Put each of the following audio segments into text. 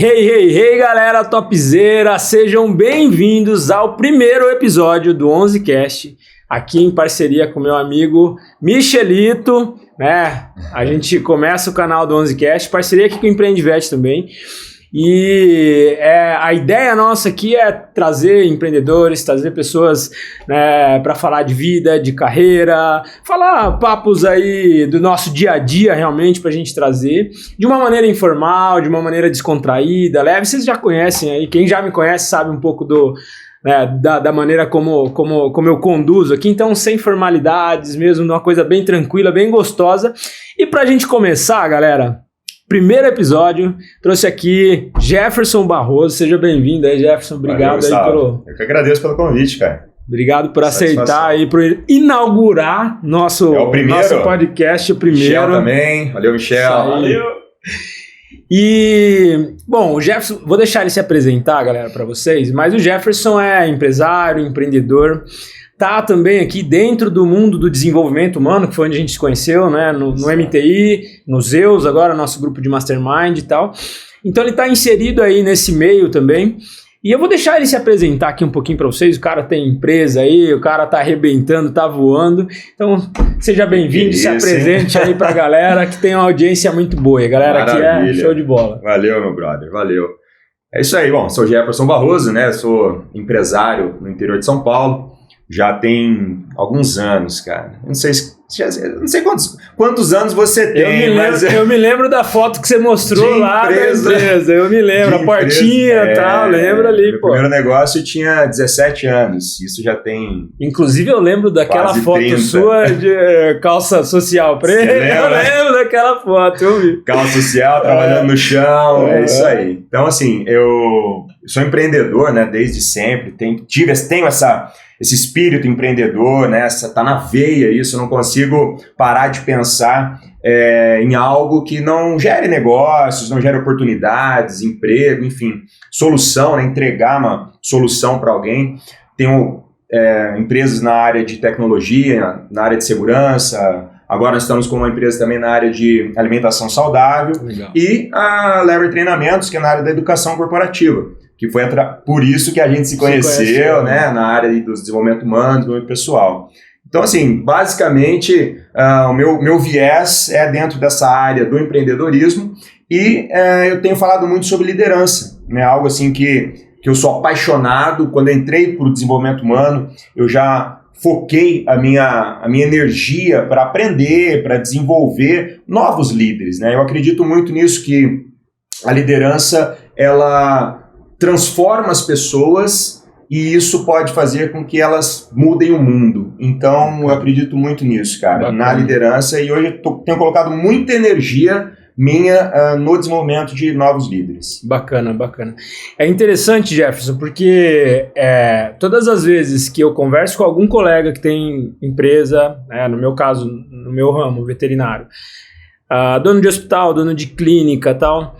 Hey, galera topzera, sejam bem-vindos ao primeiro episódio do 11Cast, aqui em parceria com meu amigo Michelito, né? A gente começa o canal do 11Cast, parceria aqui com o Empreendivete também. E a ideia nossa aqui é trazer empreendedores, trazer pessoas, né, para falar de vida, de carreira, falar papos aí do nosso dia a dia realmente pra gente trazer de uma maneira informal, de uma maneira descontraída, leve. Vocês já conhecem aí, quem já me conhece sabe um pouco da maneira como eu conduzo aqui, então sem formalidades mesmo, uma coisa bem tranquila, bem gostosa. E pra gente começar, galera, primeiro episódio, trouxe aqui Jefferson Barroso. Seja bem-vindo aí, Jefferson. Obrigado. Valeu, aí pelo... Eu que agradeço pelo convite, cara. Obrigado por aceitar aí, por inaugurar nosso podcast, o primeiro. Michel também. Valeu, Michel. Valeu. E, bom, o Jefferson, vou deixar ele se apresentar, galera, para vocês, mas o Jefferson é empresário, empreendedor, tá também aqui dentro do mundo do desenvolvimento humano, que foi onde a gente se conheceu, né? No MTI, no Zeus, agora nosso grupo de Mastermind e tal. Então ele tá inserido aí nesse meio também. E eu vou deixar ele se apresentar aqui um pouquinho para vocês. O cara tem empresa aí, o cara tá arrebentando, tá voando. Então seja bem-vindo, se apresente aí pra galera, que tem uma audiência muito boa. E a galera aqui é show de bola. Valeu, meu brother, valeu. É isso aí, bom, sou Jefferson Barroso, né? Sou empresário no interior de São Paulo. Já tem alguns anos, cara. Não sei quantos anos você tem. Eu me lembro da foto que você mostrou lá da empresa. Eu me lembro, a portinha e tal, lembro ali, pô. O primeiro negócio tinha 17 anos, isso já tem... Inclusive eu lembro daquela foto 30. Sua de calça social preta. Eu lembro daquela foto, eu vi. Calça social, trabalhando no chão, é isso aí. Então, assim, eu sou empreendedor, né, desde sempre, tenho esse espírito empreendedor, né? Tá na veia isso, eu não consigo parar de pensar em algo que não gere negócios, não gere oportunidades, emprego, enfim, solução, né? Entregar uma solução para alguém. Tenho empresas na área de tecnologia, na área de segurança, agora nós estamos com uma empresa também na área de alimentação saudável. Legal. E a Lever Treinamentos, que é na área da educação corporativa, que foi por isso que a gente se conheceu, né, na área do desenvolvimento humano, desenvolvimento pessoal. Então, assim, basicamente, o meu viés é dentro dessa área do empreendedorismo e eu tenho falado muito sobre liderança, né, algo assim que eu sou apaixonado. Quando eu entrei para o desenvolvimento humano, eu já foquei a minha energia para aprender, para desenvolver novos líderes, né? Eu acredito muito nisso, que a liderança, ela transforma as pessoas e isso pode fazer com que elas mudem o mundo. Então, eu acredito muito nisso, cara, bacana, na liderança, e hoje eu tenho colocado muita energia minha no desenvolvimento de novos líderes. Bacana. É interessante, Jefferson, porque todas as vezes que eu converso com algum colega que tem empresa, no meu caso, no meu ramo, veterinário, dono de hospital, dono de clínica e tal,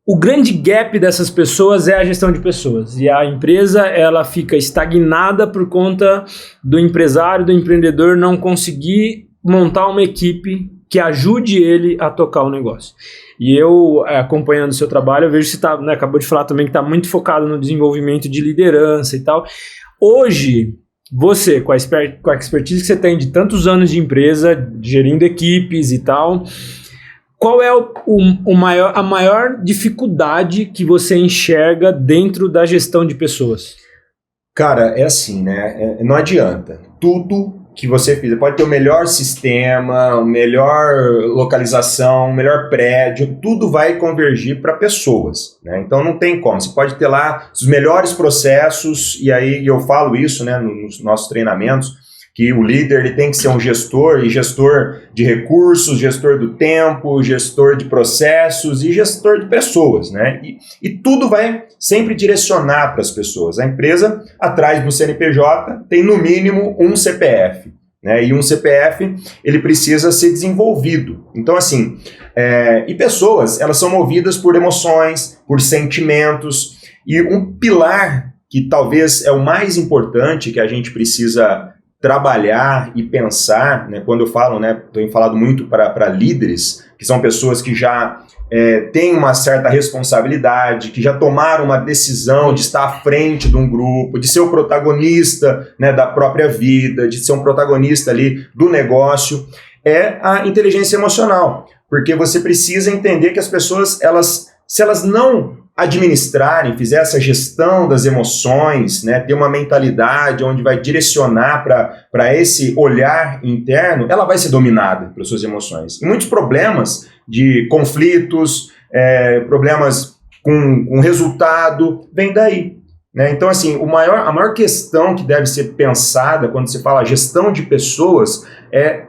o grande gap dessas pessoas é a gestão de pessoas, e a empresa ela fica estagnada por conta do empresário, do empreendedor não conseguir montar uma equipe que ajude ele a tocar o negócio. E eu, acompanhando o seu trabalho, eu vejo que você acabou de falar também que está muito focado no desenvolvimento de liderança e tal. Hoje, você, com a expertise que você tem de tantos anos de empresa, gerindo equipes e tal, qual é a maior dificuldade que você enxerga dentro da gestão de pessoas? Cara, é assim, né? Não adianta. Tudo que você fizer, pode ter o melhor sistema, melhor localização, melhor prédio, tudo vai convergir para pessoas, né? Então não tem como. Você pode ter lá os melhores processos, e aí eu falo isso, né, nos nossos treinamentos, que o líder ele tem que ser um gestor, e gestor de recursos, gestor do tempo, gestor de processos e gestor de pessoas, né? E tudo vai sempre direcionar para as pessoas. A empresa, atrás do CNPJ, tem no mínimo um CPF, né? E um CPF, ele precisa ser desenvolvido. Então, assim, e pessoas, elas são movidas por emoções, por sentimentos, e um pilar que talvez é o mais importante que a gente precisa trabalhar e pensar, né, quando eu falo, né, tenho falado muito para líderes, que são pessoas que já têm uma certa responsabilidade, que já tomaram uma decisão de estar à frente de um grupo, de ser o protagonista, né, da própria vida, de ser um protagonista ali do negócio, é a inteligência emocional. Porque você precisa entender que as pessoas, se elas não administrarem, fizer essa gestão das emoções, né, ter uma mentalidade onde vai direcionar para esse olhar interno, ela vai ser dominada pelas suas emoções. E muitos problemas de conflitos, problemas com resultado, vem daí. Né? Então, assim, a maior questão que deve ser pensada quando se fala gestão de pessoas é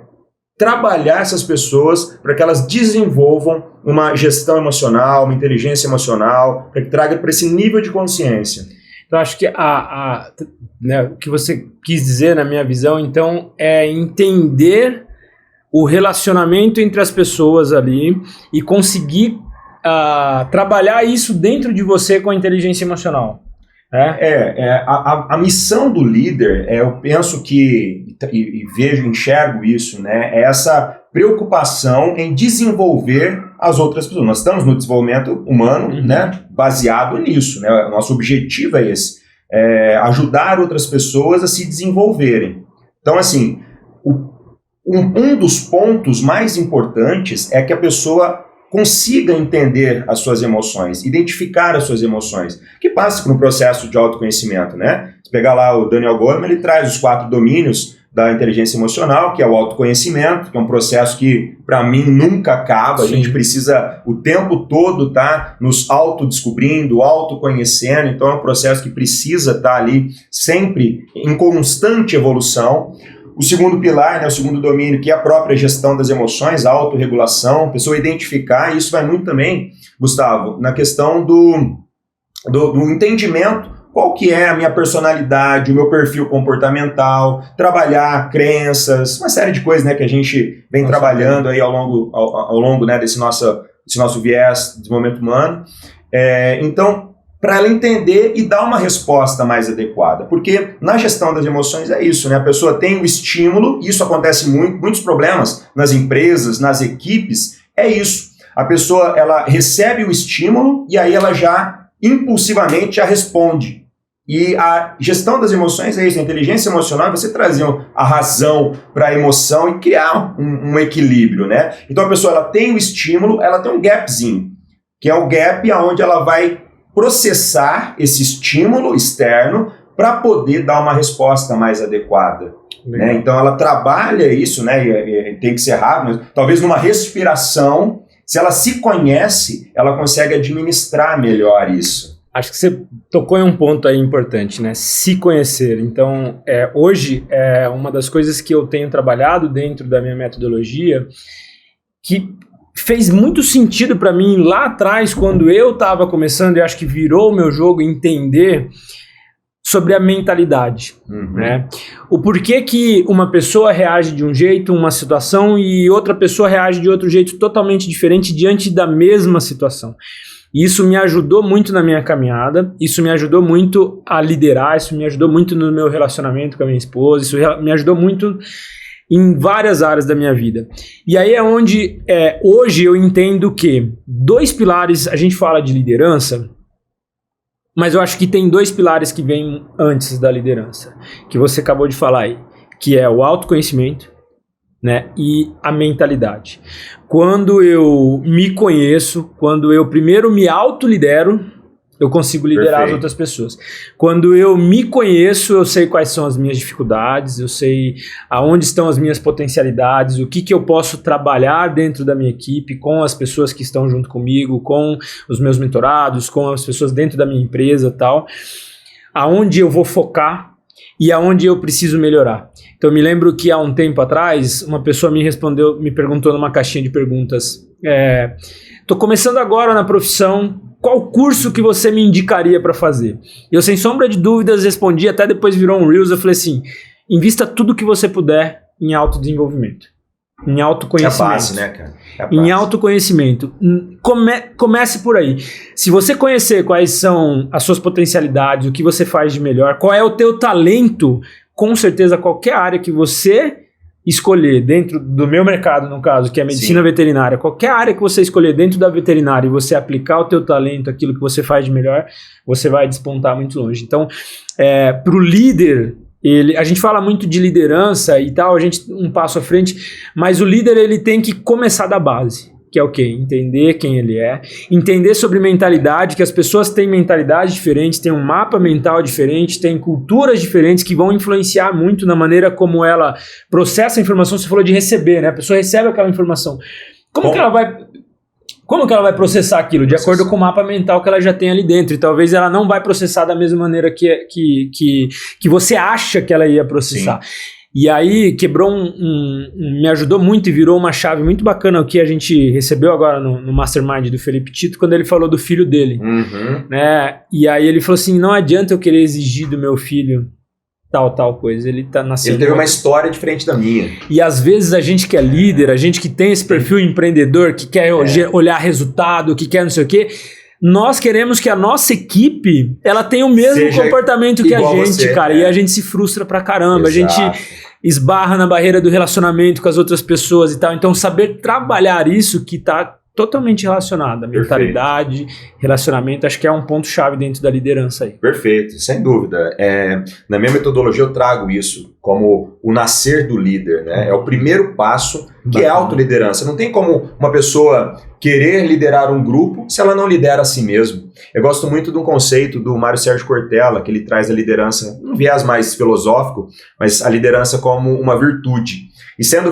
trabalhar essas pessoas para que elas desenvolvam uma gestão emocional, uma inteligência emocional, para que traga para esse nível de consciência. Então, acho que né, o que você quis dizer, na minha visão, então, é entender o relacionamento entre as pessoas ali e conseguir trabalhar isso dentro de você com a inteligência emocional. A missão do líder, eu penso que, e enxergo isso, né, é essa preocupação em desenvolver as outras pessoas. Nós estamos no desenvolvimento humano, né, baseado nisso, né, o nosso objetivo é esse, ajudar outras pessoas a se desenvolverem. Então, assim, um dos pontos mais importantes é que a pessoa consiga entender as suas emoções, identificar as suas emoções, que passa por um processo de autoconhecimento, né? Se pegar lá o Daniel Goleman, ele traz os 4 domínios da inteligência emocional, que é o autoconhecimento, que é um processo que, para mim, nunca acaba. Sim. A gente precisa o tempo todo estar nos autodescobrindo, autoconhecendo, então é um processo que precisa estar ali sempre em constante evolução. O segundo pilar, né, o segundo domínio, que é a própria gestão das emoções, a autorregulação, a pessoa identificar, e isso vai muito também, Gustavo, na questão do entendimento, qual que é a minha personalidade, o meu perfil comportamental, trabalhar crenças, uma série de coisas, né, que a gente vem trabalhando aí ao longo né, desse nosso viés de desenvolvimento humano. Então, para ela entender e dar uma resposta mais adequada. Porque na gestão das emoções é isso, né? A pessoa tem o estímulo, isso acontece muitos problemas nas empresas, nas equipes, é isso. A pessoa, ela recebe o estímulo e aí ela já, impulsivamente, já responde. E a gestão das emoções é isso, a inteligência emocional é você trazer a razão para a emoção e criar um equilíbrio, né? Então a pessoa, ela tem o estímulo, ela tem um gapzinho, que é o gap onde ela vai processar esse estímulo externo para poder dar uma resposta mais adequada. Né? Então ela trabalha isso, né? E tem que ser rápido, mas talvez numa respiração, se ela se conhece, ela consegue administrar melhor isso. Acho que você tocou em um ponto aí importante, né? Se conhecer. Então, hoje, uma das coisas que eu tenho trabalhado dentro da minha metodologia, que fez muito sentido para mim lá atrás, quando eu estava começando, e acho que virou o meu jogo entender sobre a mentalidade. Né? O porquê que uma pessoa reage de um jeito, uma situação, e outra pessoa reage de outro jeito totalmente diferente diante da mesma situação. Isso me ajudou muito na minha caminhada, isso me ajudou muito a liderar, isso me ajudou muito no meu relacionamento com a minha esposa, isso me ajudou muito em várias áreas da minha vida. E aí é onde hoje eu entendo que 2 pilares, a gente fala de liderança, mas eu acho que tem 2 pilares que vêm antes da liderança, que você acabou de falar aí, que é o autoconhecimento, né, e a mentalidade. Quando eu me conheço, quando eu primeiro me autolidero, eu consigo liderar as outras pessoas. Quando eu me conheço, eu sei quais são as minhas dificuldades, eu sei aonde estão as minhas potencialidades, o que eu posso trabalhar dentro da minha equipe, com as pessoas que estão junto comigo, com os meus mentorados, com as pessoas dentro da minha empresa e tal, aonde eu vou focar e aonde eu preciso melhorar. Então, eu me lembro que há um tempo atrás, uma pessoa me perguntou numa caixinha de perguntas, tô começando agora na profissão, qual curso que você me indicaria para fazer? Eu, sem sombra de dúvidas, respondi, até depois virou um Reels, eu falei assim, invista tudo que você puder em autodesenvolvimento, em autoconhecimento. É a base, né, cara? Em autoconhecimento. Comece por aí. Se você conhecer quais são as suas potencialidades, o que você faz de melhor, qual é o teu talento, com certeza qualquer área que você escolher dentro do meu mercado, no caso, que é a medicina Sim. veterinária, qualquer área que você escolher dentro da veterinária e você aplicar o teu talento, aquilo que você faz de melhor, você vai despontar muito longe. Então, para o líder, a gente fala muito de liderança e tal, a gente um passo à frente, mas o líder ele tem que começar da base. Que é o quê? Entender quem ele é, entender sobre mentalidade, que as pessoas têm mentalidades diferentes, têm um mapa mental diferente, têm culturas diferentes que vão influenciar muito na maneira como ela processa a informação. Você falou de receber, né? A pessoa recebe aquela informação. Como que ela vai processar aquilo? De acordo com o mapa mental que ela já tem ali dentro. E talvez ela não vai processar da mesma maneira que você acha que ela ia processar. Sim. E aí quebrou me ajudou muito e virou uma chave muito bacana o que a gente recebeu agora no Mastermind do Felipe Tito, quando ele falou do filho dele. Né? E aí ele falou assim, não adianta eu querer exigir do meu filho tal coisa, ele tá nascendo... Ele teve uma história diferente da minha. E às vezes a gente que é líder, a gente que tem esse perfil empreendedor, que quer olhar resultado, que quer não sei o quê... Nós queremos que a nossa equipe ela tenha o mesmo comportamento que a gente, cara. E a gente se frustra pra caramba. Exato. A gente esbarra na barreira do relacionamento com as outras pessoas e tal. Então, saber trabalhar isso que tá totalmente relacionado. A mentalidade, relacionamento, acho que é um ponto-chave dentro da liderança aí. Perfeito, sem dúvida. Na minha metodologia eu trago isso como o nascer do líder, né? É o primeiro passo, que é a autoliderança. Não tem como uma pessoa querer liderar um grupo se ela não lidera a si mesmo. Eu gosto muito de um conceito do Mário Sérgio Cortella, que ele traz a liderança, um viés mais filosófico, mas a liderança como uma virtude. E sendo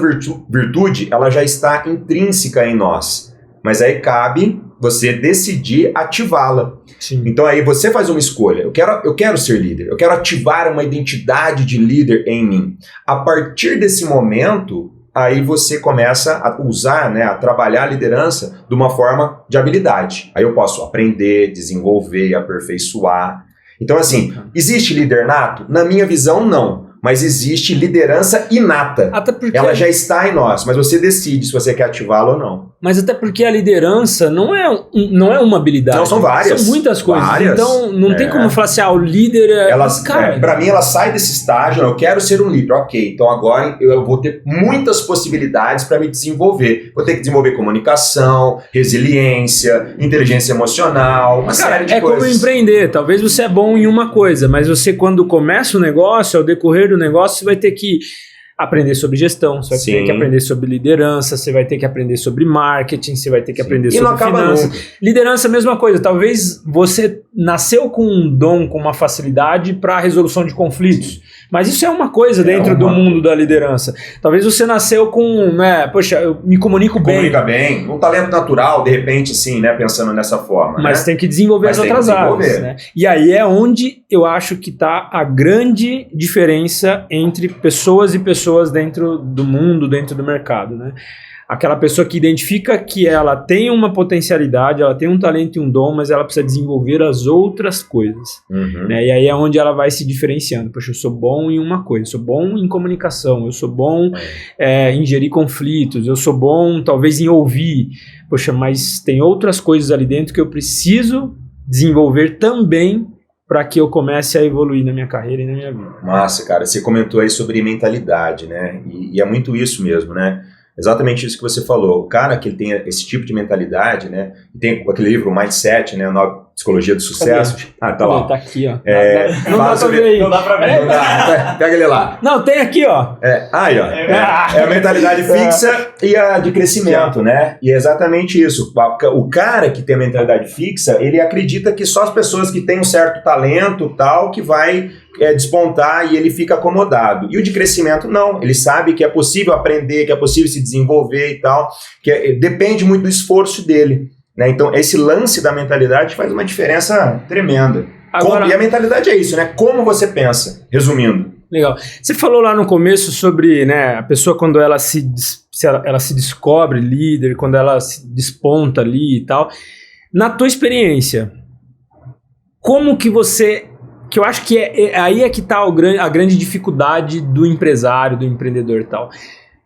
virtude, ela já está intrínseca em nós. Mas aí cabe você decidir ativá-la. Sim. Então aí você faz uma escolha. Eu quero ser líder. Eu quero ativar uma identidade de líder em mim. A partir desse momento, aí você começa a usar, né, a trabalhar a liderança de uma forma de habilidade. Aí eu posso aprender, desenvolver, aperfeiçoar. Então assim, existe líder nato? Na minha visão, não. Mas existe liderança inata. Até porque ela já está em nós, mas você decide se você quer ativá-la ou não. Mas até porque a liderança não é uma habilidade. Não, são várias. São muitas coisas. Várias. Então não tem como falar assim, o líder é... Para mim, ela sai desse estágio, eu quero ser um líder. Ok, então agora eu vou ter muitas possibilidades para me desenvolver. Vou ter que desenvolver comunicação, resiliência, inteligência emocional, uma série de coisas. É como empreender. Talvez você é bom em uma coisa, mas você quando começa o negócio, ao decorrer do negócio, você vai ter que aprender sobre gestão, você vai ter que aprender sobre liderança, você vai ter que aprender sobre marketing, você vai ter que aprender sobre finanças. Liderança, mesma coisa. Talvez você nasceu com um dom, com uma facilidade para a resolução de conflitos. Mas isso é uma coisa dentro do mundo da liderança. Talvez você nasceu com, né, poxa, eu me comunico bem. Comunica bem, um talento natural, de repente, sim, né, pensando nessa forma. Mas tem que desenvolver as outras áreas. Né? E aí é onde eu acho que está a grande diferença entre pessoas e pessoas dentro do mundo, dentro do mercado, né? Aquela pessoa que identifica que ela tem uma potencialidade, ela tem um talento e um dom, mas ela precisa desenvolver as outras coisas. Né? E aí é onde ela vai se diferenciando. Poxa, eu sou bom em uma coisa, eu sou bom em comunicação, eu sou bom em gerir conflitos, eu sou bom talvez em ouvir. Poxa, mas tem outras coisas ali dentro que eu preciso desenvolver também para que eu comece a evoluir na minha carreira e na minha vida. Massa, cara. Você comentou aí sobre mentalidade, né? E é muito isso mesmo, né? Exatamente isso que você falou. O cara que ele tem esse tipo de mentalidade, né? E tem aquele livro Mindset, né? A Nova Psicologia do Sucesso. Tá lá. Tá aqui, ó. Não dá pra ver aí. Não dá pra ver. Pega ele lá. Não, tem aqui, ó. Aí, ó. É a mentalidade fixa e a de crescimento, né? E é exatamente isso. O cara que tem a mentalidade fixa, ele acredita que só as pessoas que têm um certo talento, tal, que vai despontar e ele fica acomodado. E o de crescimento, não. Ele sabe que é possível aprender, que é possível se desenvolver e tal, depende muito do esforço dele. Né? Então, esse lance da mentalidade faz uma diferença tremenda. E a mentalidade é isso, né? Como você pensa, resumindo. Legal. Você falou lá no começo sobre, né, a pessoa quando ela se descobre líder, quando ela se desponta ali e tal. Na tua experiência, como que você... Que eu acho que aí é que está a grande dificuldade do empresário, do empreendedor e tal.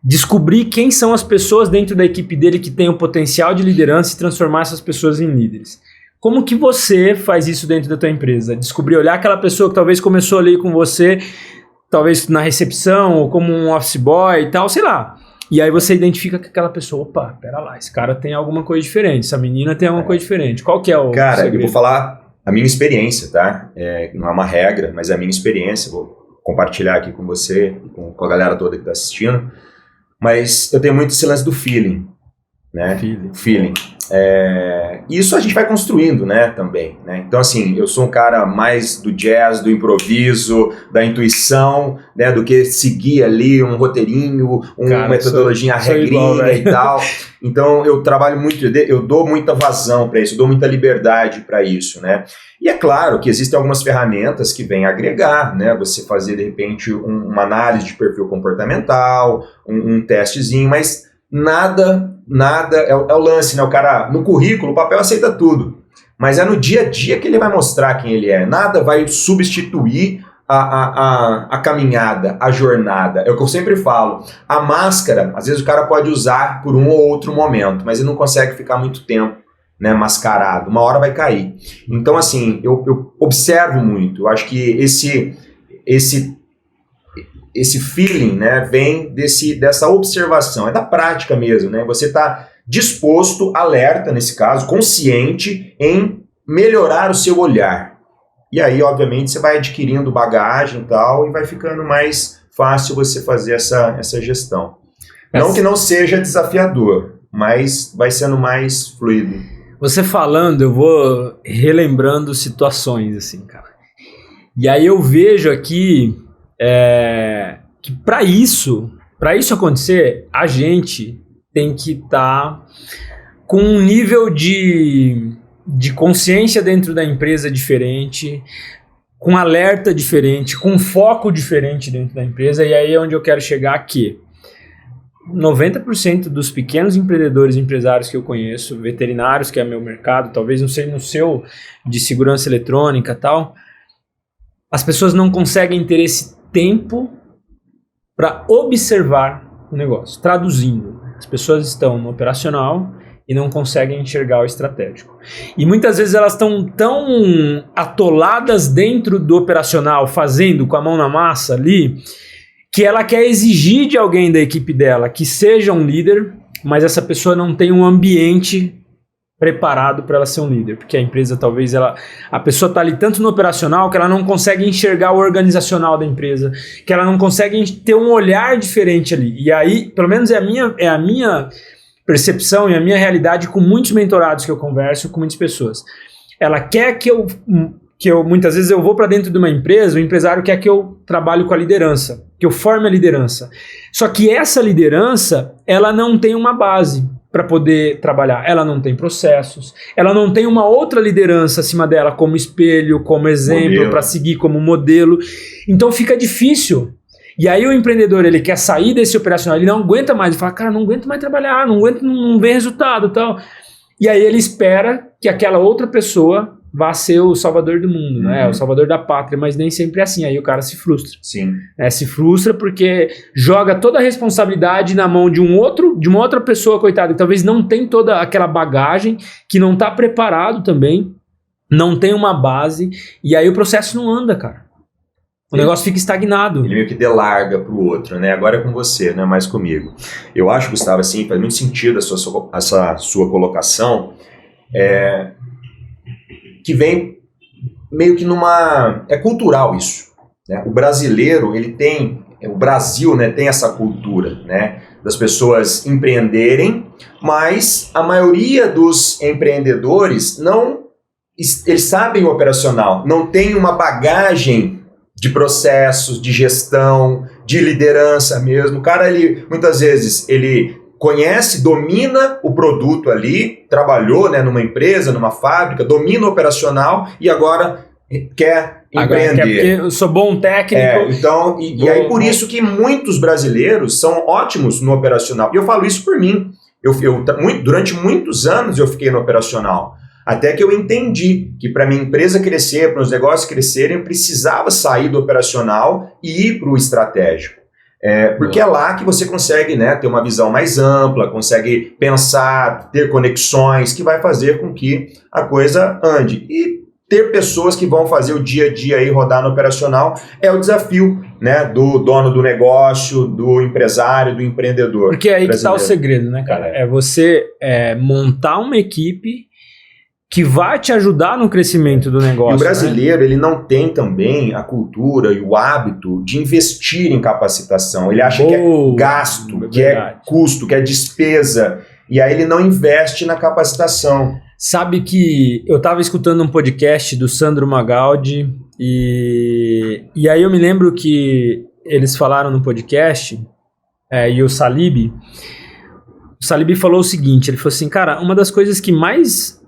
Descobrir quem são as pessoas dentro da equipe dele que tem o potencial de liderança e transformar essas pessoas em líderes. Como que você faz isso dentro da tua empresa? Descobrir, olhar aquela pessoa que talvez começou ali com você, talvez na recepção, ou como um office boy e tal, sei lá. E aí você identifica que aquela pessoa, opa, pera lá, esse cara tem alguma coisa diferente, essa menina tem alguma coisa diferente. Qual que é o Cara, segredo? eu vou falar a minha experiência, tá? Não é uma regra, mas é a minha experiência, vou compartilhar aqui com você, com a galera toda que está assistindo. Mas eu tenho muito esse lance do feeling, né? Feeling. Isso a gente vai construindo, né, também, né? Então, assim, eu sou um cara mais do jazz, do improviso, da intuição, né, do que seguir ali um roteirinho, uma metodologia regrinha e tal. Então, eu trabalho muito, eu dou muita vazão para isso, eu dou muita liberdade para isso, né? E é claro que existem algumas ferramentas que vêm agregar, né? Você fazer, de repente, uma análise de perfil comportamental, um testezinho, mas nada é o lance, né? O cara, no currículo, o papel aceita tudo, mas é no dia a dia que ele vai mostrar quem ele é. Nada vai substituir a caminhada, a jornada. É o que eu sempre falo. A máscara, às vezes o cara pode usar por um ou outro momento, mas ele não consegue ficar muito tempo, né, mascarado. Uma hora vai cair. Então, assim, eu observo muito. Eu acho que esse feeling, né, vem dessa observação, é da prática mesmo, né? Você está disposto, alerta nesse caso, consciente em melhorar o seu olhar. E aí, obviamente, você vai adquirindo bagagem e tal, e vai ficando mais fácil você fazer essa gestão. Não que não seja desafiador, mas vai sendo mais fluido. Você falando, eu vou relembrando situações, assim, cara. E aí eu vejo aqui que para isso acontecer, a gente tem que estar com um nível de consciência dentro da empresa diferente, com alerta diferente, com foco diferente dentro da empresa. E aí é onde eu quero chegar aqui. 90% dos pequenos empresários que eu conheço, veterinários, que é meu mercado, talvez não sei no seu de segurança eletrônica e tal, as pessoas não conseguem ter esse tempo para observar o negócio. Traduzindo, as pessoas estão no operacional e não conseguem enxergar o estratégico. E muitas vezes elas estão tão atoladas dentro do operacional, fazendo com a mão na massa ali, que ela quer exigir de alguém da equipe dela que seja um líder, mas essa pessoa não tem um ambiente preparado para ela ser um líder, porque a empresa talvez a pessoa está ali tanto no operacional que ela não consegue enxergar o organizacional da empresa, que ela não consegue ter um olhar diferente ali. E aí, pelo menos é a minha percepção e a minha realidade com muitos mentorados que eu converso, com muitas pessoas. Ela quer que eu muitas vezes eu vou para dentro de uma empresa, o empresário quer que eu trabalhe com a liderança, que eu forme a liderança. Só que essa liderança, ela não tem uma base para poder trabalhar. Ela não tem processos, ela não tem uma outra liderança acima dela como espelho, como exemplo, para seguir como modelo. Então fica difícil. E aí o empreendedor, ele quer sair desse operacional, ele não aguenta mais, ele fala, cara, não aguento mais trabalhar, não vê resultado e tal. E aí ele espera que aquela outra pessoa vá ser o salvador do mundo, né? O salvador da pátria, mas nem sempre é assim, aí o cara se frustra. Sim. Se frustra porque joga toda a responsabilidade na mão de uma outra pessoa, coitada, que talvez não tem toda aquela bagagem, que não está preparado também, não tem uma base, e aí o processo não anda, cara. O negócio fica estagnado. Ele meio que delarga pro outro, né? Agora é com você, não é mais comigo. Eu acho, Gustavo, assim, faz muito sentido essa sua colocação, que vem meio que é cultural isso, né? O brasileiro, o Brasil, né, tem essa cultura, né, das pessoas empreenderem, mas a maioria dos empreendedores eles sabem o operacional, não tem uma bagagem de processos, de gestão, de liderança mesmo. O cara, muitas vezes, ele conhece, domina o produto ali, trabalhou, né, numa empresa, numa fábrica, domina o operacional e agora quer empreender. Porque eu sou bom técnico. Então, e aí por isso que muitos brasileiros são ótimos no operacional. E eu falo isso por mim. Durante muitos anos eu fiquei no operacional. Até que eu entendi que para minha empresa crescer, para os negócios crescerem, eu precisava sair do operacional e ir para o estratégico. Porque é lá que você consegue, né, ter uma visão mais ampla, consegue pensar, ter conexões, que vai fazer com que a coisa ande. E ter pessoas que vão fazer o dia a dia aí rodar no operacional é o desafio. né, do dono do negócio, do empresário, do empreendedor. Porque é aí que está o segredo, né, cara? É você montar uma equipe que vai te ajudar no crescimento do negócio. E o brasileiro, ele não tem também a cultura e o hábito de investir em capacitação. Ele acha que é gasto, que é custo, que é despesa. E aí ele não investe na capacitação. Sabe que eu estava escutando um podcast do Sandro Magaldi e aí eu me lembro que eles falaram no podcast, e o Salib falou o seguinte, ele falou assim, cara, uma das coisas que mais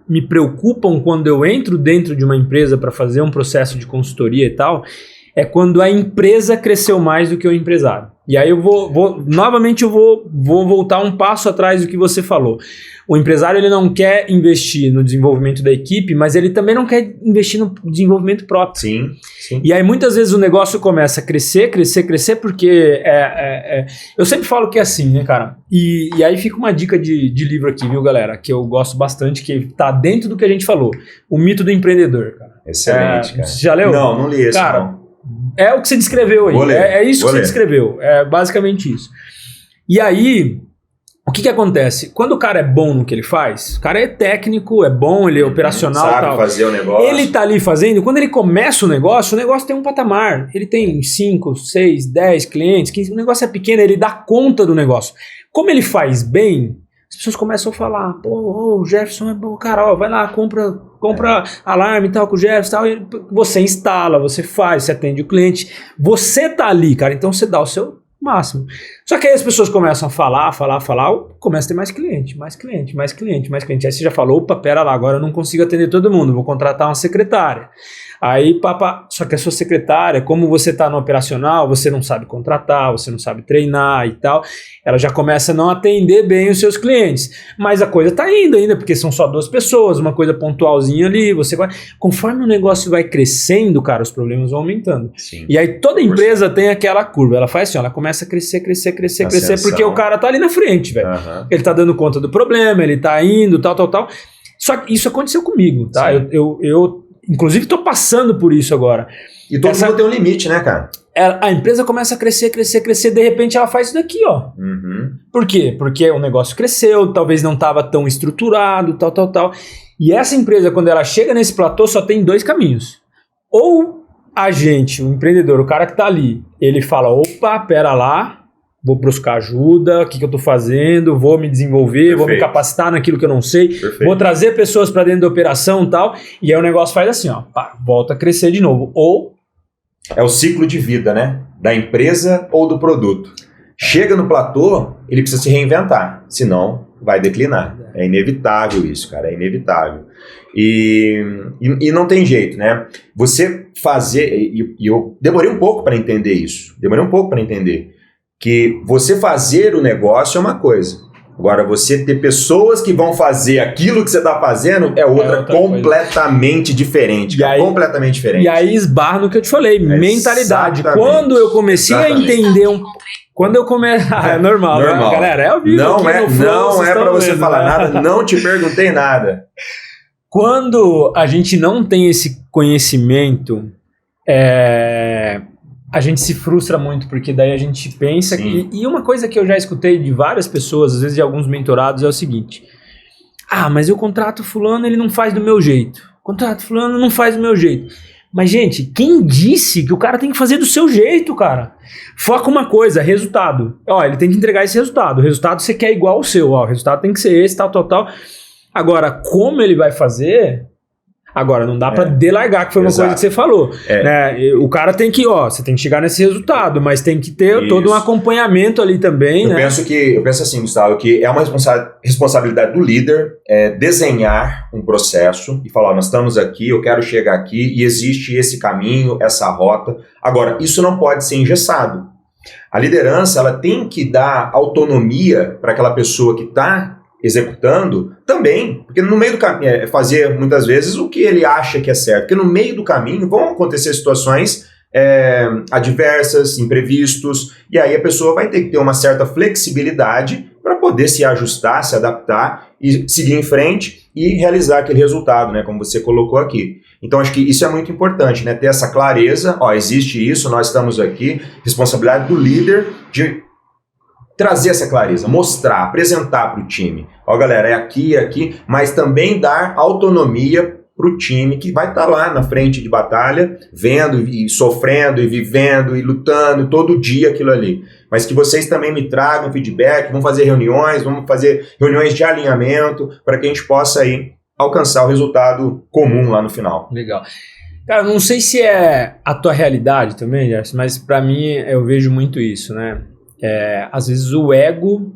me preocupam quando eu entro dentro de uma empresa para fazer um processo de consultoria e tal, é quando a empresa cresceu mais do que o empresário. E aí eu novamente vou voltar um passo atrás do que você falou. O empresário ele não quer investir no desenvolvimento da equipe, mas ele também não quer investir no desenvolvimento próprio. Sim. E aí muitas vezes o negócio começa a crescer, porque eu sempre falo que é assim, né, cara? E aí fica uma dica de livro aqui, viu, galera? Que eu gosto bastante, que tá dentro do que a gente falou. O mito do empreendedor, cara. Excelente, cara. Você já leu? Não li esse, cara, não. É o que você descreveu aí. Vou ler. É isso que você descreveu. É basicamente isso. E aí, o que acontece? Quando o cara é bom no que ele faz, o cara é técnico, é bom, ele é operacional e tal. Sabe fazer o negócio. Ele tá ali fazendo, quando ele começa o negócio tem um patamar. Ele tem 5, 6, 10 clientes, 15, o negócio é pequeno, ele dá conta do negócio. Como ele faz bem, as pessoas começam a falar, pô, o Jefferson é bom, cara, ó, vai lá, compra alarme e tal com o Jefferson e tal, e você instala, você faz, você atende o cliente, você tá ali, cara, então você dá o seu máximo. Só que aí as pessoas começam a falar, começa a ter mais cliente. Aí você já falou, opa, pera lá, agora eu não consigo atender todo mundo, vou contratar uma secretária. Aí, só que a sua secretária, como você está no operacional, você não sabe contratar, você não sabe treinar e tal, ela já começa a não atender bem os seus clientes. Mas a coisa está indo ainda, porque são só 2 pessoas, uma coisa pontualzinha ali, conforme o negócio vai crescendo, cara, os problemas vão aumentando. Sim. E aí toda empresa tem aquela curva, ela faz assim, ela começa a crescer, porque o cara tá ali na frente, velho. Uhum. Ele tá dando conta do problema, ele tá indo, tal. Só que isso aconteceu comigo, tá? Eu inclusive estou passando por isso agora. E todo mundo tem um limite, né, cara? A empresa começa a crescer, de repente ela faz isso daqui, ó. Uhum. Por quê? Porque o negócio cresceu, talvez não estava tão estruturado, tal. E essa empresa, quando ela chega nesse platô, só tem 2 caminhos. Ou a gente, o empreendedor, o cara que está ali, ele fala, opa, pera lá, vou buscar ajuda, o que eu estou fazendo, vou me desenvolver, Perfeito. Vou me capacitar naquilo que eu não sei, Perfeito. Vou trazer pessoas para dentro da operação e tal, e aí o negócio faz assim, ó, volta a crescer de novo. Ou... É o ciclo de vida, né? Da empresa ou do produto. Chega no platô, ele precisa se reinventar, senão vai declinar. É inevitável isso, cara, é inevitável. E não tem jeito, né? Você fazer... E eu demorei um pouco para entender isso. Que você fazer o negócio é uma coisa. Agora, você ter pessoas que vão fazer aquilo que você está fazendo é outra completamente diferente. Completamente diferente. E aí esbarra no que eu te falei, mentalidade. Quando eu comecei a entender Quando eu comecei... é normal, né? Galera, é ao vivo. Não é para você falar nada, não te perguntei nada. Quando a gente não tem esse conhecimento... a gente se frustra muito, porque daí a gente pensa que... E uma coisa que eu já escutei de várias pessoas, às vezes de alguns mentorados, é o seguinte: mas eu contrato fulano, ele não faz do meu jeito. Mas, gente, quem disse que o cara tem que fazer do seu jeito, cara? Foca uma coisa, resultado. Ele tem que entregar esse resultado. O resultado você quer igual ao seu. O resultado tem que ser esse, tal. Agora, como ele vai fazer... Agora, não dá pra delargar, que foi uma coisa que você falou. Né? O cara tem que, você tem que chegar nesse resultado, mas tem que ter todo um acompanhamento ali também, eu penso assim, Gustavo, que é uma responsabilidade do líder desenhar um processo e falar, nós estamos aqui, eu quero chegar aqui e existe esse caminho, essa rota. Agora, isso não pode ser engessado. A liderança, ela tem que dar autonomia para aquela pessoa que está executando também, porque no meio do caminho, fazer muitas vezes o que ele acha que é certo, porque no meio do caminho vão acontecer situações adversas, imprevistos, e aí a pessoa vai ter que ter uma certa flexibilidade para poder se ajustar, se adaptar e seguir em frente e realizar aquele resultado, né, como você colocou aqui. Então, acho que isso é muito importante, né, ter essa clareza, existe isso, nós estamos aqui, responsabilidade do líder de trazer essa clareza, mostrar, apresentar para o time. Galera, é aqui, mas também dar autonomia para o time que vai estar lá na frente de batalha, vendo e sofrendo e vivendo e lutando todo dia aquilo ali. Mas que vocês também me tragam feedback, vamos fazer reuniões de alinhamento para que a gente possa aí alcançar o resultado comum lá no final. Legal. Cara, não sei se é a tua realidade também, Gerson, mas para mim eu vejo muito isso, né? Às vezes o ego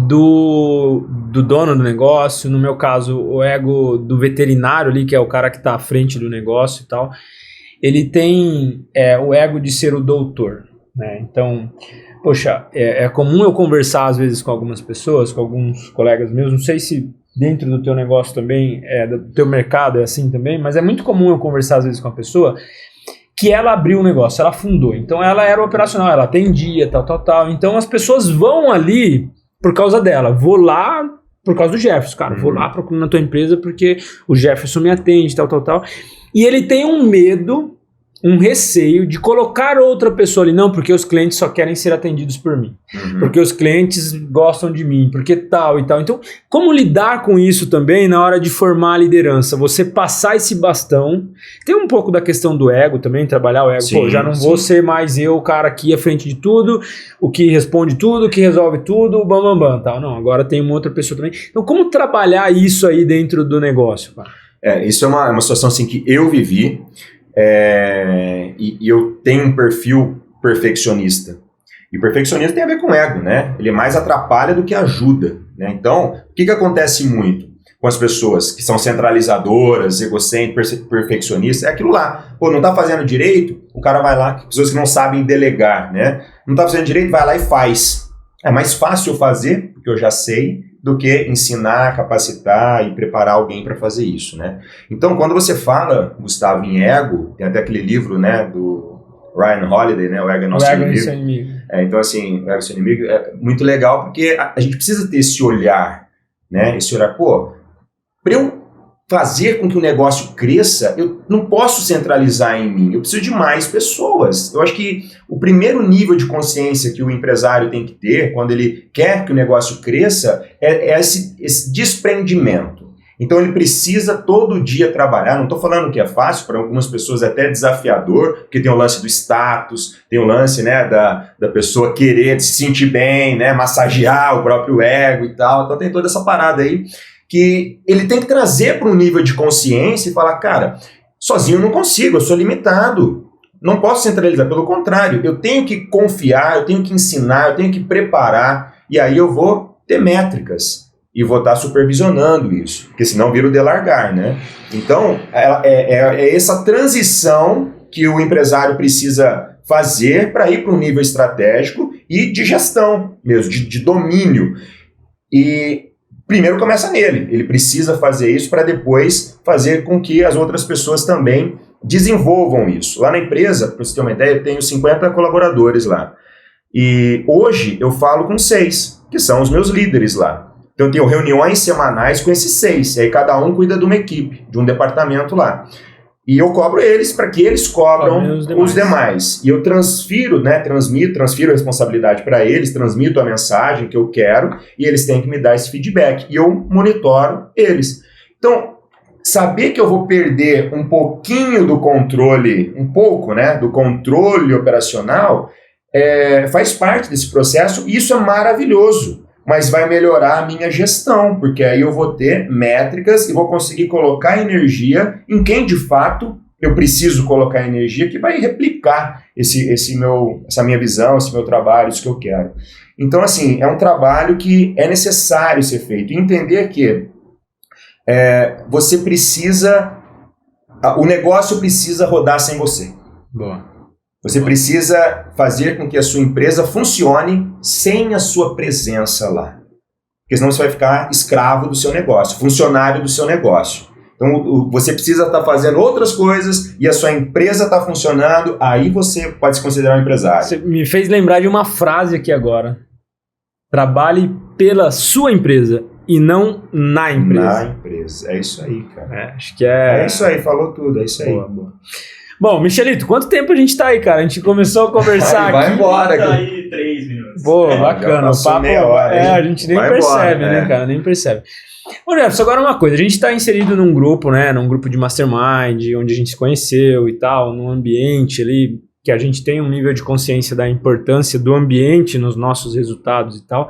do dono do negócio, no meu caso o ego do veterinário ali, que é o cara que está à frente do negócio e tal, ele tem o ego de ser o doutor, né? Então, poxa, é comum eu conversar às vezes com algumas pessoas, com alguns colegas meus, não sei se dentro do teu negócio também, do teu mercado é assim também, mas é muito comum eu conversar às vezes com uma pessoa que ela abriu um negócio, ela fundou, então ela era operacional, ela atendia, tal, então as pessoas vão ali por causa dela, vou lá por causa do Jefferson, cara, vou lá procurando na tua empresa porque o Jefferson me atende, tal, e ele tem um medo, um receio de colocar outra pessoa ali, não, porque os clientes só querem ser atendidos por mim, porque os clientes gostam de mim, porque tal e tal. Então, como lidar com isso também na hora de formar a liderança? Você passar esse bastão, tem um pouco da questão do ego também, trabalhar o ego, sim, já não vou ser mais eu, o cara aqui à frente de tudo, o que responde tudo, o que resolve tudo, bam, tal. Não, agora tem uma outra pessoa também. Então, como trabalhar isso aí dentro do negócio, cara? Isso é uma situação assim que eu vivi, e eu tenho um perfil perfeccionista. E perfeccionismo tem a ver com ego, né? Ele mais atrapalha do que ajuda, né? Então, o que acontece muito com as pessoas que são centralizadoras, egocêntricas, perfeccionistas? É aquilo lá. Não tá fazendo direito, o cara vai lá, pessoas que não sabem delegar, né? Não tá fazendo direito, vai lá e faz. É mais fácil fazer, porque eu já sei, do que ensinar, capacitar e preparar alguém para fazer isso, né? Então, quando você fala, Gustavo, em ego, tem até aquele livro, né, do Ryan Holiday, né, O Ego é Nosso Inimigo. Então, assim, o ego é seu inimigo é muito legal porque a gente precisa ter esse olhar, né? Esse olhar, para eu fazer com que o negócio cresça, eu não posso centralizar em mim, eu preciso de mais pessoas. Eu acho que o primeiro nível de consciência que o empresário tem que ter, quando ele quer que o negócio cresça, é esse desprendimento. Então ele precisa todo dia trabalhar, não estou falando que é fácil, para algumas pessoas é até desafiador, porque tem o lance do status, tem o lance, né, da pessoa querer se sentir bem, né, massagear o próprio ego e tal, então tem toda essa parada aí, que ele tem que trazer para um nível de consciência e falar, cara, sozinho eu não consigo, eu sou limitado, não posso centralizar, pelo contrário, eu tenho que confiar, eu tenho que ensinar, eu tenho que preparar, e aí eu vou ter métricas e vou estar supervisionando isso, porque senão vira o delargar, né? Então, é essa transição que o empresário precisa fazer para ir para um nível estratégico e de gestão mesmo, de domínio. E primeiro começa nele, ele precisa fazer isso para depois fazer com que as outras pessoas também desenvolvam isso. Lá na empresa, para você ter uma ideia, eu tenho 50 colaboradores lá. E hoje eu falo com 6, que são os meus líderes lá. Então eu tenho reuniões semanais com esses 6, e aí cada um cuida de uma equipe, de um departamento lá. E eu cobro eles para que eles cobram os demais. E eu transfiro a responsabilidade para eles, transmito a mensagem que eu quero e eles têm que me dar esse feedback. E eu monitoro eles. Então, saber que eu vou perder um pouquinho do controle, do controle operacional, faz parte desse processo e isso é maravilhoso. Mas vai melhorar a minha gestão, porque aí eu vou ter métricas e vou conseguir colocar energia em quem de fato eu preciso colocar energia, que vai replicar essa minha visão, esse meu trabalho, isso que eu quero. Então, assim, é um trabalho que é necessário ser feito. E entender que você precisa... O negócio precisa rodar sem você. Boa. Você precisa fazer com que a sua empresa funcione sem a sua presença lá. Porque senão você vai ficar escravo do seu negócio, funcionário do seu negócio. Então você precisa estar fazendo outras coisas e a sua empresa está funcionando, aí você pode se considerar um empresário. Você me fez lembrar de uma frase aqui agora. Trabalhe pela sua empresa e não na empresa. Na empresa. É isso aí, cara. Acho que é... É isso aí, falou tudo, é isso aí. Boa. Bom, Michelito, quanto tempo a gente tá aí, cara? A gente começou a conversar aqui. Vai embora. Tá aí 3 minutos. Pô, bacana. O papo meia hora, a gente nem percebe, né, cara? Nem percebe. Ô, Jefferson, agora uma coisa. A gente tá inserido num grupo, né? Num grupo de mastermind, onde a gente se conheceu e tal, num ambiente ali que a gente tem um nível de consciência da importância do ambiente nos nossos resultados e tal.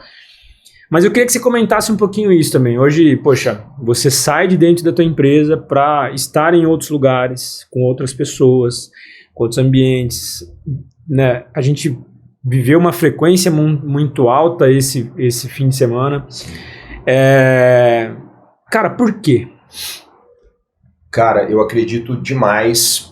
Mas eu queria que você comentasse um pouquinho isso também. Hoje, poxa, você sai de dentro da tua empresa para estar em outros lugares, com outras pessoas, com outros ambientes, né? A gente viveu uma frequência muito alta esse fim de semana. Cara, por quê? Cara, eu acredito demais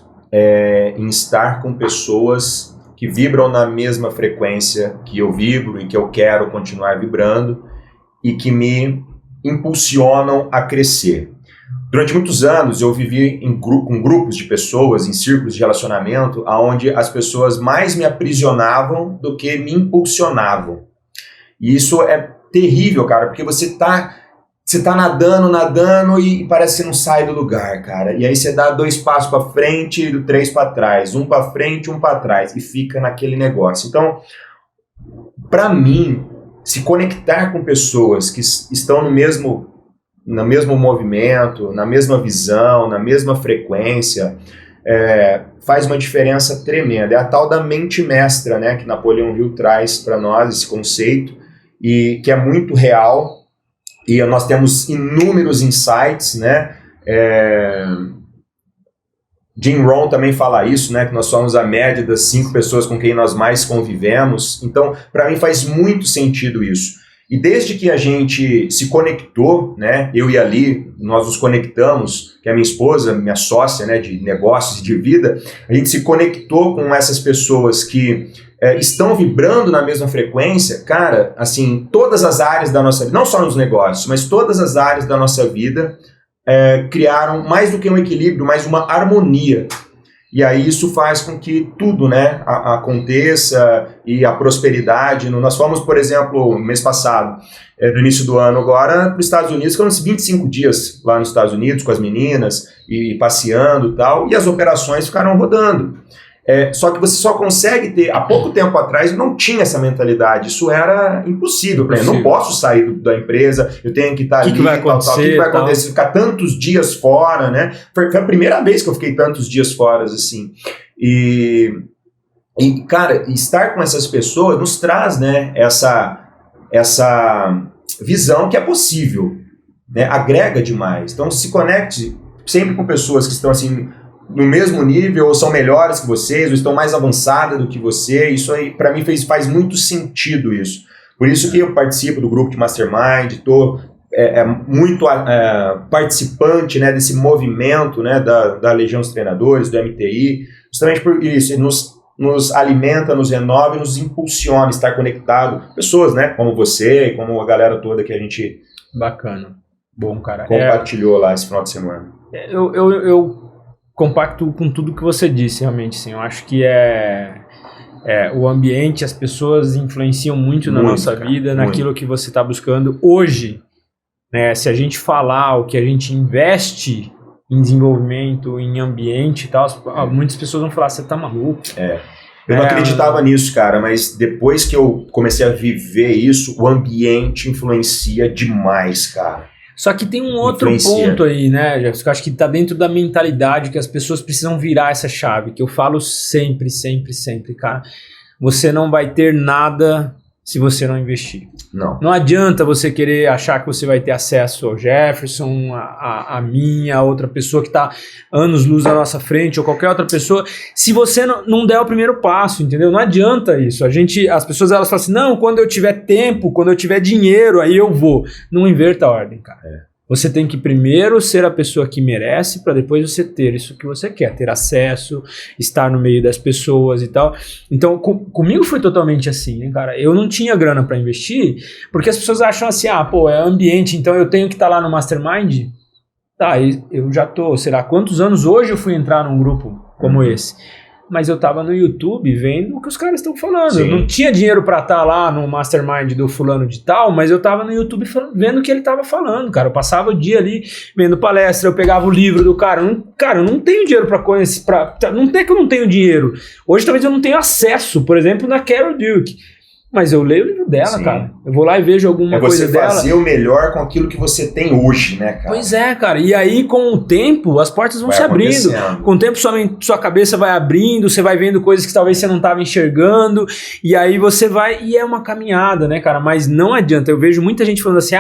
em estar com pessoas que vibram na mesma frequência que eu vibro e que eu quero continuar vibrando e que me impulsionam a crescer. Durante muitos anos eu vivi com grupos de pessoas, em círculos de relacionamento, onde as pessoas mais me aprisionavam do que me impulsionavam. E isso é terrível, cara, porque você tá nadando e parece que você não sai do lugar, cara. E aí você dá 2 passos para frente e 3 para trás, 1 para frente, 1 para trás, e fica naquele negócio. Então, para mim, se conectar com pessoas que estão no mesmo movimento, na mesma visão, na mesma frequência, faz uma diferença tremenda. É a tal da mente mestra, né, que Napoleão Hill traz para nós, esse conceito, e que é muito real. E nós temos inúmeros insights, né? Jim Rohn também fala isso, né? Que nós somos a média das 5 pessoas com quem nós mais convivemos. Então, para mim faz muito sentido isso. E desde que a gente se conectou, né? Eu e a Ali, nós nos conectamos, que é minha esposa, minha sócia, né? De negócios e de vida, a gente se conectou com essas pessoas que estão vibrando na mesma frequência. Cara, assim, todas as áreas da nossa vida, não só nos negócios, mas todas as áreas da nossa vida criaram mais do que um equilíbrio, mais uma harmonia. E aí isso faz com que tudo, né, aconteça e a prosperidade. Nós fomos, por exemplo, no mês passado, do início do ano agora, para os Estados Unidos, ficamos 25 dias lá nos Estados Unidos com as meninas e passeando e tal, e as operações ficaram rodando. Só que você só consegue ter, há pouco tempo atrás, eu não tinha essa mentalidade, isso era impossível para mim. Eu não posso sair da empresa, eu tenho que estar ali, o que vai acontecer, ficar tantos dias fora, né? Foi a primeira vez que eu fiquei tantos dias fora, assim. E cara, estar com essas pessoas nos traz, né, essa visão que é possível, né? Agrega demais. Então se conecte sempre com pessoas que estão assim no mesmo nível, ou são melhores que vocês, ou estão mais avançadas do que você. Isso aí, para mim, faz muito sentido isso. Por isso que eu participo do grupo de Mastermind, estou muito participante, né, desse movimento, né, da Legião dos Treinadores, do MTI, justamente por isso, nos alimenta, nos renova e nos impulsiona a estar conectado. Pessoas, né, como você e como a galera toda que a gente... Bacana. Bom, cara. Compartilhou lá esse final de semana. Eu compacto com tudo que você disse, realmente, sim. Eu acho que o ambiente, as pessoas influenciam muito na nossa vida, naquilo que você está buscando. Hoje, né, se a gente falar o que a gente investe em desenvolvimento, em ambiente e tal, muitas pessoas vão falar, você tá maluco? Eu não acreditava nisso, cara, mas depois que eu comecei a viver isso, o ambiente influencia demais, cara. Só que tem um outro ponto aí, né, Jefferson, que eu acho que tá dentro da mentalidade que as pessoas precisam virar essa chave, que eu falo sempre, cara. Você não vai ter nada se você não investir. Não adianta você querer achar que você vai ter acesso ao Jefferson, a mim, a outra pessoa que está anos-luz à nossa frente, ou qualquer outra pessoa, se você não der o primeiro passo, entendeu? Não adianta isso. As pessoas elas falam assim, não, quando eu tiver tempo, quando eu tiver dinheiro, aí eu vou. Não inverta a ordem, cara. Você tem que primeiro ser a pessoa que merece, para depois você ter isso que você quer, ter acesso, estar no meio das pessoas e tal. Então, comigo foi totalmente assim, né, cara? Eu não tinha grana para investir, porque as pessoas acham assim, é ambiente, então eu tenho que estar lá no Mastermind. Tá, eu já tô, sei lá, quantos anos hoje eu fui entrar num grupo como esse? mas eu tava no YouTube vendo o que os caras estão falando. Sim. Eu não tinha dinheiro pra estar lá no Mastermind do fulano de tal, mas eu tava no YouTube vendo o que ele tava falando, cara. Eu passava o dia ali vendo palestra, eu pegava o livro do cara. Eu não tenho dinheiro pra conhecer, não tem que eu não tenho dinheiro. Hoje talvez eu não tenha acesso, por exemplo, na Carol Dweck. Mas eu leio o livro dela, Sim. cara. Eu vou lá e vejo alguma coisa dela. Você fazer o melhor com aquilo que você tem hoje, né, cara? Pois é, cara. E aí, com o tempo, as portas vão se abrindo. Com o tempo, sua cabeça vai abrindo, você vai vendo coisas que talvez você não estava enxergando. E aí você vai... E é uma caminhada, né, cara? Mas não adianta. Eu vejo muita gente falando assim,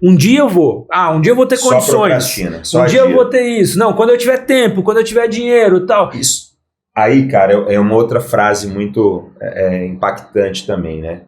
um dia eu vou. Um dia eu vou ter condições. Um dia eu vou ter isso. Não, quando eu tiver tempo, quando eu tiver dinheiro e tal. Isso. Aí, cara, é uma outra frase muito impactante também, né?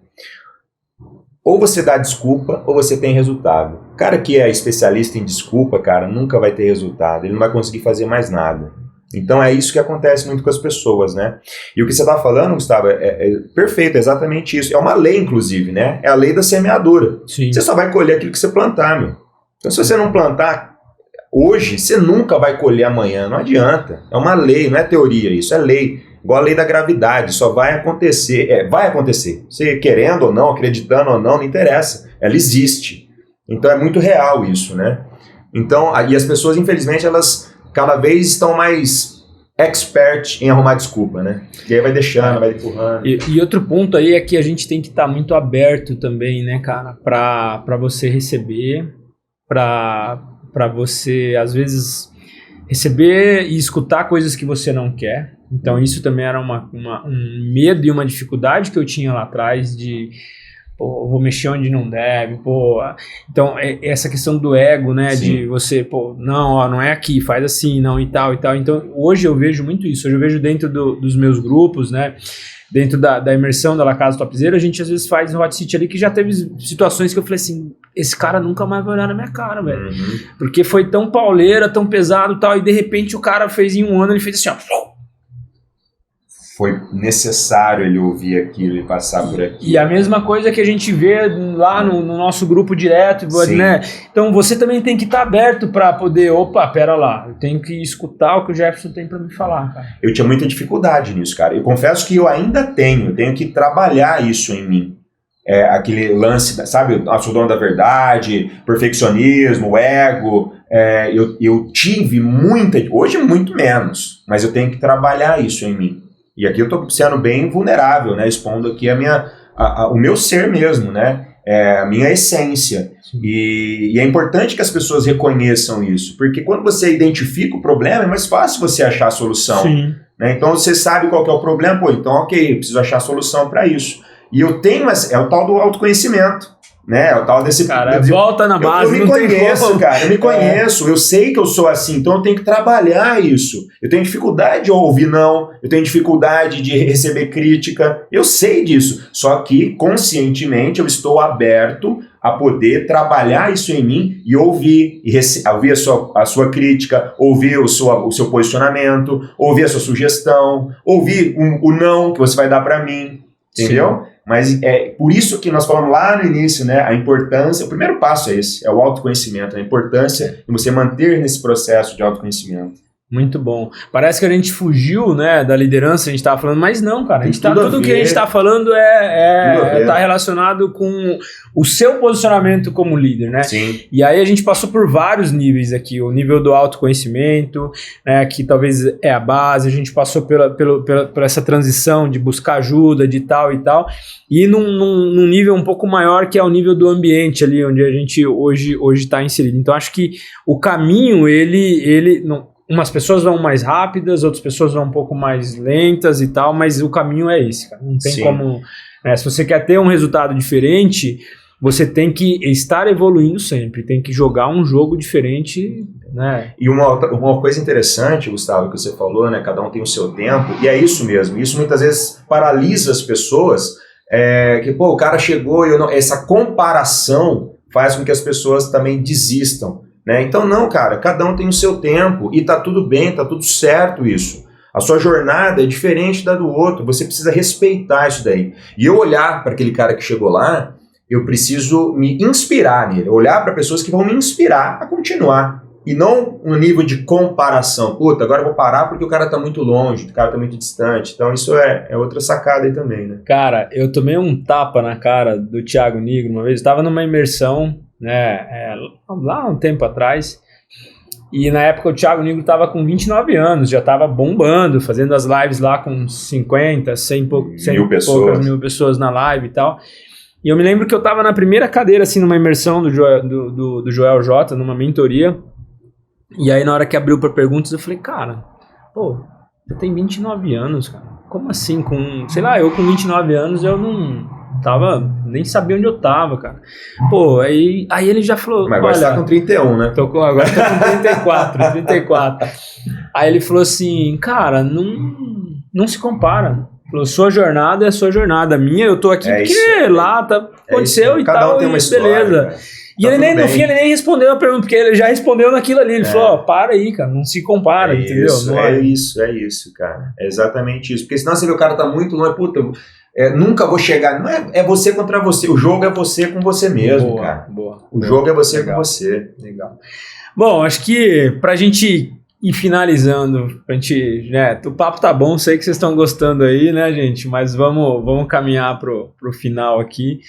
Ou você dá desculpa, ou você tem resultado. O cara que é especialista em desculpa, cara, nunca vai ter resultado. Ele não vai conseguir fazer mais nada. Então é isso que acontece muito com as pessoas, né? E o que você tá falando, Gustavo, é perfeito, é exatamente isso. É uma lei, inclusive, né? É a lei da semeadura. Sim. Você só vai colher aquilo que você plantar, meu. Então se você não plantar hoje, você nunca vai colher amanhã, não adianta. É uma lei, não é teoria isso, é lei. Igual a lei da gravidade, só vai acontecer, vai acontecer. Você querendo ou não, acreditando ou não interessa. Ela existe. Então é muito real isso, né? Então, e as pessoas, infelizmente, elas cada vez estão mais expert em arrumar desculpa, né? E aí vai deixando, vai empurrando. E outro ponto aí é que a gente tem que estar muito aberto também, né, cara? Pra você receber, pra você, às vezes, receber e escutar coisas que você não quer. Então, isso também era um medo e uma dificuldade que eu tinha lá atrás de, eu vou mexer onde não deve, Então, essa questão do ego, né, Sim. de você, não é aqui, faz assim, não, e tal, e tal. Então, hoje eu vejo muito isso. Hoje eu vejo dentro dos meus grupos, né, dentro da imersão da La Casa Topzera, a gente às vezes faz um hot seat ali que já teve situações que eu falei assim, esse cara nunca mais vai olhar na minha cara, velho. Uhum. Porque foi tão pauleira, tão pesado e tal, e de repente o cara fez em um ano, ele fez assim, ó. Foi necessário ele ouvir aquilo e passar por aqui. E a mesma coisa que a gente vê lá no nosso grupo direto, né? Então você também tem que estar aberto para poder, pera lá, eu tenho que escutar o que o Jefferson tem para me falar, cara. Eu tinha muita dificuldade nisso, cara. Eu confesso que eu ainda tenho que trabalhar isso em mim. Aquele lance, sabe, eu sou dono da verdade, perfeccionismo, ego. Eu tive hoje muito menos, mas eu tenho que trabalhar isso em mim. E aqui eu estou sendo bem vulnerável, né? Expondo aqui o meu ser mesmo, né? A minha essência. E é importante que as pessoas reconheçam isso, porque quando você identifica o problema, é mais fácil você achar a solução. Sim. Né? Então você sabe qual que é o problema, então ok, eu preciso achar a solução para isso. E eu tenho, é o tal do autoconhecimento. Né? É o tal desse... Cara, volta na base, eu me conheço, cara, eu me conheço, eu sei que eu sou assim, então eu tenho que trabalhar isso. Eu tenho dificuldade de ouvir não, eu tenho dificuldade de receber crítica, eu sei disso, só que conscientemente eu estou aberto a poder trabalhar isso em mim e ouvir a sua crítica, ouvir o seu posicionamento, ouvir a sua sugestão, ouvir o não que você vai dar para mim, entendeu? Sim. Mas é por isso que nós falamos lá no início, né, a importância, o primeiro passo é esse, é o autoconhecimento, a importância de você manter nesse processo de autoconhecimento. Muito bom. Parece que a gente fugiu, né, da liderança, a gente estava falando, mas não, cara, tudo que a gente está falando tá relacionado com o seu posicionamento como líder, né? Sim. E aí a gente passou por vários níveis aqui, o nível do autoconhecimento, né, que talvez é a base, a gente passou por essa transição de buscar ajuda, de tal e tal, e num nível um pouco maior, que é o nível do ambiente ali, onde a gente hoje está inserido. Então acho que o caminho, ele não... Umas pessoas vão mais rápidas, outras pessoas vão um pouco mais lentas e tal, mas o caminho é esse, cara. Não tem Sim. como... se você quer ter um resultado diferente, você tem que estar evoluindo sempre, tem que jogar um jogo diferente, né? E uma coisa interessante, Gustavo, que você falou, né? Cada um tem o seu tempo, e é isso mesmo. Isso muitas vezes paralisa as pessoas, que, o cara chegou e essa comparação faz com que as pessoas também desistam. Né? Então não, cara, cada um tem o seu tempo e tá tudo bem, tá tudo certo isso. A sua jornada é diferente da do outro, você precisa respeitar isso daí. E eu olhar para aquele cara que chegou lá, eu preciso me inspirar nele, olhar para pessoas que vão me inspirar a continuar. e não um nível de comparação. Puta, agora eu vou parar porque o cara tá muito longe, o cara tá muito distante. Então isso é outra sacada aí também, né? Cara, eu tomei um tapa na cara do Thiago Nigro uma vez. Eu tava numa imersão, né, lá um tempo atrás. E na época o Thiago Nigro tava com 29 anos, já tava bombando, fazendo as lives lá com 50, 100 poucas mil pessoas na live e tal. E eu me lembro que eu tava na primeira cadeira, assim, numa imersão do Joel J, numa mentoria. E aí na hora que abriu para perguntas, eu falei, cara, pô, você tem 29 anos, cara. Como assim? Sei lá, eu com 29 anos, eu não... nem sabia onde eu tava, cara. Pô, aí ele já falou... Mas agora você tá com 31, né? Agora tô com 34. Aí ele falou assim, cara, não se compara. Falou, sua jornada é a sua jornada. A minha, eu tô aqui porque isso, lá aconteceu e tal. Cada um tem uma história, beleza. Cara. E tá ele no fim, ele nem respondeu a pergunta, porque ele já respondeu naquilo ali. Ele falou, ó, para aí, cara, não se compara, entendeu? É isso, cara. É exatamente isso. Porque senão você vê o cara tá muito longe, puta... nunca vou chegar, não é você contra você, o jogo é você com você mesmo, cara. O jogo é você com você. Legal. Bom, acho que pra gente ir finalizando, né, o papo tá bom, sei que vocês estão gostando aí, né, gente, mas vamos caminhar pro final aqui.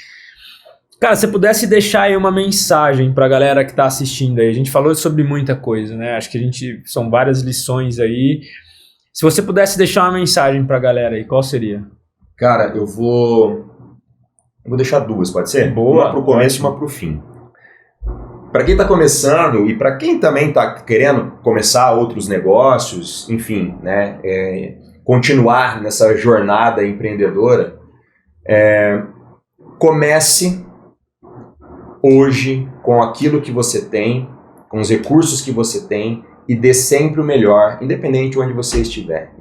Cara, se você pudesse deixar aí uma mensagem pra galera que tá assistindo aí, a gente falou sobre muita coisa, né, acho que são várias lições aí. Se você pudesse deixar uma mensagem pra galera aí, qual seria? Cara, eu vou deixar duas, pode ser? Boa. Uma pro começo e uma pro fim. Para quem está começando e para quem também está querendo começar outros negócios, enfim, né, continuar nessa jornada empreendedora, comece hoje com aquilo que você tem, com os recursos que você tem e dê sempre o melhor, independente de onde você estiver.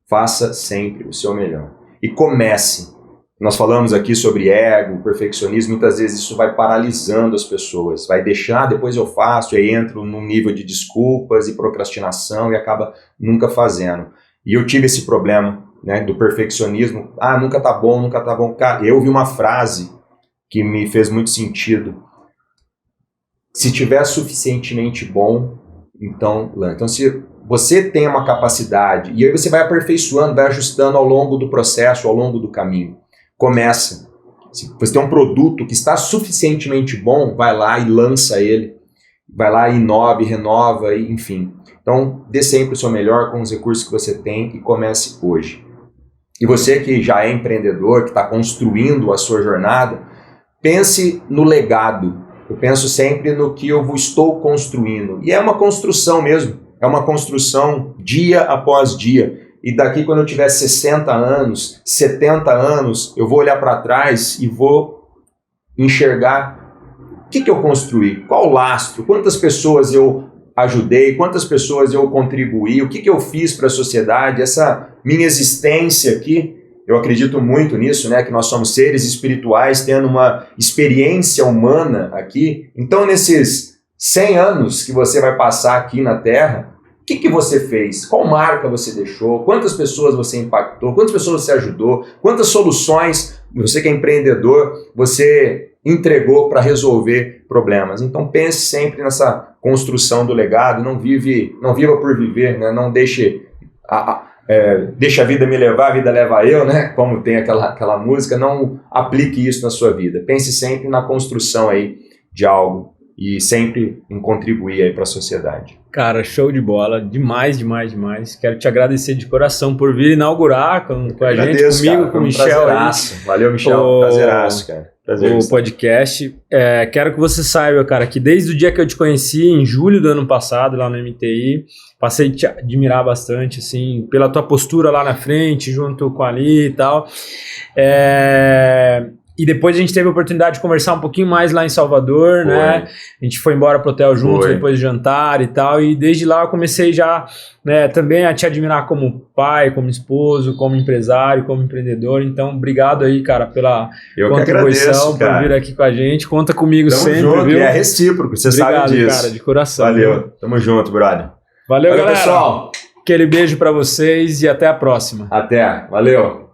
Faça sempre o seu melhor. E comece. Nós falamos aqui sobre ego, perfeccionismo, muitas vezes isso vai paralisando as pessoas. Vai deixar, depois eu faço, aí entro num nível de desculpas e procrastinação e acaba nunca fazendo. E eu tive esse problema, né, do perfeccionismo. Nunca tá bom. Cara, eu ouvi uma frase que me fez muito sentido. Se tiver suficientemente bom, então se você tem uma capacidade, e aí você vai aperfeiçoando, vai ajustando ao longo do processo, ao longo do caminho. Começa. Se você tem um produto que está suficientemente bom, vai lá e lança ele. Vai lá e inove, renova, enfim. Então, dê sempre o seu melhor com os recursos que você tem e comece hoje. E você que já é empreendedor, que está construindo a sua jornada, pense no legado. Eu penso sempre no que eu estou construindo. E é uma construção mesmo. É uma construção dia após dia. E daqui quando eu tiver 60 anos, 70 anos, eu vou olhar para trás e vou enxergar o que eu construí, qual o lastro, quantas pessoas eu ajudei, quantas pessoas eu contribuí, o que eu fiz para a sociedade, essa minha existência aqui. Eu acredito muito nisso, né? Que nós somos seres espirituais tendo uma experiência humana aqui. Então, nesses 100 anos que você vai passar aqui na Terra, o que você fez? Qual marca você deixou? Quantas pessoas você impactou? Quantas pessoas você ajudou? Quantas soluções, você que é empreendedor, você entregou para resolver problemas? Então pense sempre nessa construção do legado, não viva por viver, né? Não deixe deixa a vida me levar, a vida leva eu, né? Como tem aquela música, não aplique isso na sua vida. Pense sempre na construção aí de algo e sempre em contribuir aí para a sociedade. Cara, show de bola, demais. Quero te agradecer de coração por vir inaugurar com a gente, comigo, cara, com o Michel. Valeu, Michel, prazeraço, cara. O podcast. Quero que você saiba, cara, que desde o dia que eu te conheci, em julho do ano passado, lá no MTI, passei a te admirar bastante, assim, pela tua postura lá na frente, junto com a Ali e tal. E depois a gente teve a oportunidade de conversar um pouquinho mais lá em Salvador, né? A gente foi embora pro hotel juntos depois de jantar e tal. E desde lá eu comecei já, né, também a te admirar como pai, como esposo, como empresário, como empreendedor. Então, obrigado aí, cara, pela contribuição, por vir aqui com a gente. Conta comigo sempre, junto, viu? É recíproco, você obrigado, sabe disso. Cara, de coração. Valeu, viu? Tamo junto, brother. Valeu, galera. Pessoal. Aquele beijo pra vocês e até a próxima. Até, valeu.